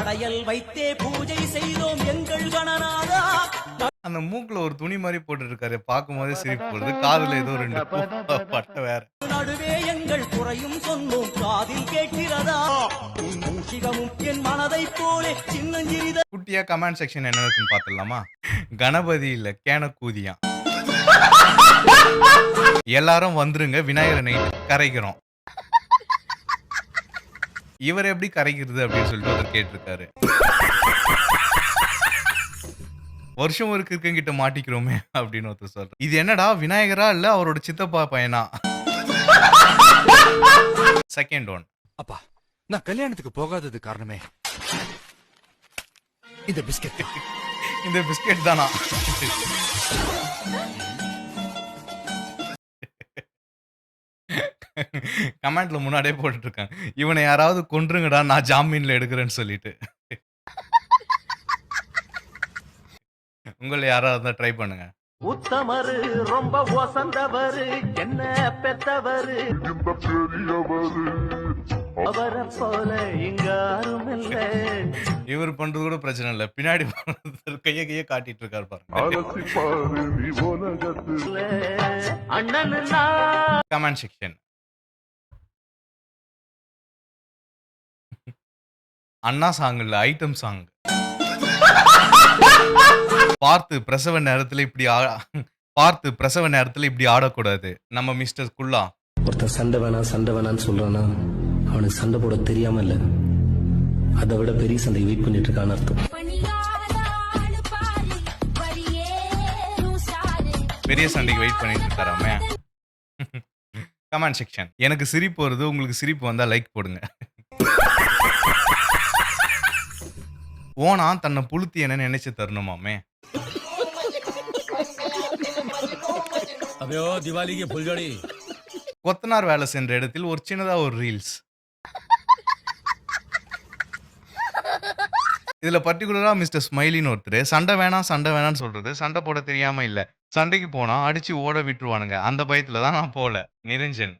படையல் வைத்தே பூஜை செய்தோம் எங்கள் கணநாதா. அந்த மூக்குல ஒரு துணி மாதிரி போட்டு இருக்காரு, பார்க்கும்போதே சிரிப்பு வருது. காதுல ஏதோ 2 பட்டை வேற. நடுவே எங்கள் குறையும் சொன்னோம் காதில் கேட்கிறதா. மூஷிகமும் என் மனதை போலே சின்னஞ்சிறித. குட்டியா கமெண்ட் செக்ஷன் என்ன இருக்குன்னு பாத்துடலாமா? கணபதி இல்ல கேனக்கூதியா. எல்லாரும் வந்துருங்க விநாயகர் நைட் கரைக்கிறோம். இவர் எப்படி கரைக்கிறது அப்படின்னு சொல்லிட்டு ஒருத்தர் கேட்டிருக்காரு. வருஷம் ஒரு கிட்ட மாட்டிக்கிறோமே அப்படின்னு ஒருத்தர் சொல்ற. இது என்னடா விநாயகரா இல்ல அவரோட சித்தப்பா பையனா? Second one. அப்பா நான் கல்யாணத்துக்கு போகாதது காரணமே இந்த பிஸ்கெட். இந்த பிஸ்கெட் தானா? கமெண்ட்ல முன்னாடியே போட்டுட்டு இருக்காங்க, இவனை யாராவது கொன்றுங்கடா நான் ஜாமீன்ல எடுக்கிறேன்னு சொல்லிட்டு. உங்களை யாராவது இருந்தா ட்ரை பண்ணுங்க. உத்தமரு ரொம்ப வசந்தவரு என்ன பெத்தவரு அவரை போல இங்க யாரும் இல்ல. இவர் பண்றது கூட பிரச்சனை இல்ல, பின்னாடி கைய காட்டிட்டு இருக்காரு பாருங்க. Comment section. அண்ணா சாங் இல்ல ஐட்டம் சாங். பார்த்து பிரசவ நேரத்துல இப்படி ஆடக்கூடாது. நம்ம மிஸ்டர் குல்லா. ஒருத்தன் சண்டை வேணான்னு சொல்றானா அவனுக்கு சண்டை போட தெரியாம இல்ல, அதை விட பெரிய சண்டை வெயிட் பண்ணிட்டு இருக்கான்னு அர்த்தம். பெரிய சண்டைக்கு வெயிட் பண்ணிட்டு இருக்காராமே. Comment section. எனக்கு சிரிப்பு வருது, உங்களுக்கு சிரிப்பு வந்தா லைக் போடுங்க. ஓனா தன்னை புளுத்தி என்ன நினைச்சு தரணுமாமே. கொத்தனார் வேலை சென்ற இடத்தில் ஒரு சின்னதா ஒரு ரீல்ஸ். இதுல பர்டிகுலரா மிஸ்டர் ஸ்மைலின்னு ஒருத்தர் சண்டை வேணாம்னு சொல்றது, சண்டை போட தெரியாம இல்ல, சண்டைக்கு போனா அடிச்சு ஓட விட்டுருவானுங்க, அந்த பயத்துல தான் நான் போல. நிரஞ்சன்.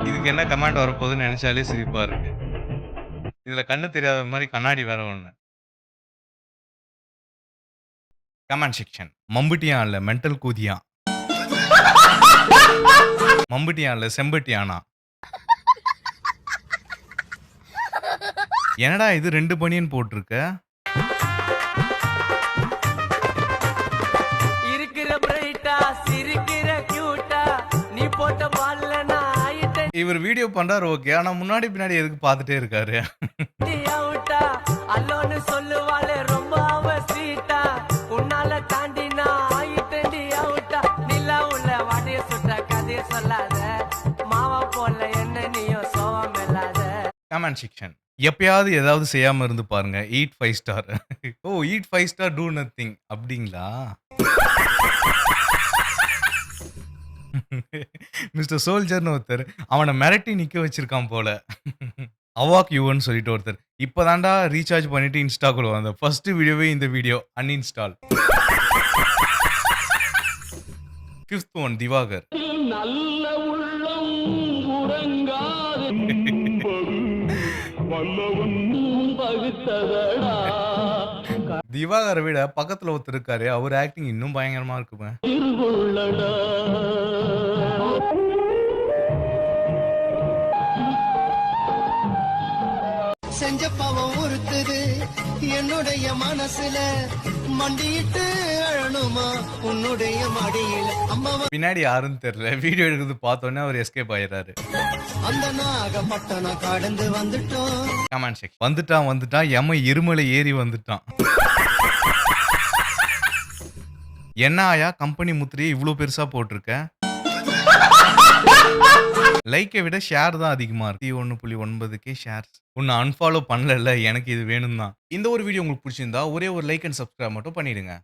இதுக்கு என்ன கமெண்ட் வரப்போகுதுன்னு நினைச்சாலே சிரிப்பா இருக்கு. இதுல கண்ணு தெரியாத மாதிரி கண்ணாடி வேற ஒண்ணு. Comment section. மம்புட்டியா இல்ல மென்டல் கூதியா. மம்புட்டியா இல்ல செம்பட்டியானா. என்னடா இது 2 பனியன் போட்டிருக்க? இருக்கிற பிரைட்டா சிரிக்கிற கியூட்டா நீ போட்ட பால்ல நான் ஆயிட்டேன். இவர் வீடியோ பண்றாரு ஓகே, ஆனா முன்னாடி பின்னாடி எதுக்கு பார்த்துட்டே இருக்காரு? அவுட்டா அல்லோன்னு சொல்லுவாளே ரொம்ப அவ ஸ்வீட்டா உன்னால தாண்டி நான் ஆயிட்டேன் அவுட்டா. நிலா உள்ள வாடிய சுட்ட கதைய சொல்லாத மாவா போல என்ன நீயும் சோகம் இல்லாத. Comment section. எப்பயாவது ஏதாவது செய்யாம இருந்து பாருங்க. Eat 5 star. ஓ ஈட் 5 ஸ்டார் டூ நத்திங் அப்படிங்களா? மிஸ்டர் சோல்ஜர்னு ஒருத்தர் அவனை மிரட்டி நிக்க வச்சிருக்கான் போல. அவாக் யூன்னு சொல்லிட்டு ஒருத்தர் இப்பதான்டா ரீசார்ஜ் பண்ணிட்டு இன்ஸ்டாக்குள்ள வந்த ஃபர்ஸ்ட் வீடியோவே இந்த video uninstall. 5th one Diwakar. நல்ல உள்ளம் உறங்காது வல்லவன் பகுத்ததடா. திவாகரை விட பக்கத்துல ஒருத்தர் இருக்காரு, அவர் ஆக்டிங் இன்னும் பயங்கரமா இருக்குங்க. செஞ்ச பாவம் உறுத்துது என்னுடைய மனசுல மண்டியிட்டு அழணுமா உன்னுடைய மடியில அம்மா. பின்னாடி யாருன்னு தெரியல, வீடியோ எடுக்கிறது பார்த்தோன்னே அவர் எஸ்கேப் ஆயிடுறாரு. அந்த நாகப்பட்டணம் கடந்து வந்துட்டோம். Comment section. வந்துட்டான் எம எருமலை ஏறி வந்துட்டான். என்ன ஆயா கம்பெனி முத்திரையை இவ்வளவு பெருசா போட்டிருக்க? லைக்கை விட ஷேர் தான் அதிகமா இருக்கு. 1.9K shares. உன்னை அன்ஃபாலோ பண்ணல, எனக்கு இது வேணும் தான். இந்த ஒரு வீடியோ உங்களுக்கு பிடிச்சிருந்தா ஒரே ஒரு லைக் அண்ட் சப்ஸ்கிரைப் மட்டும் பண்ணிடுங்க.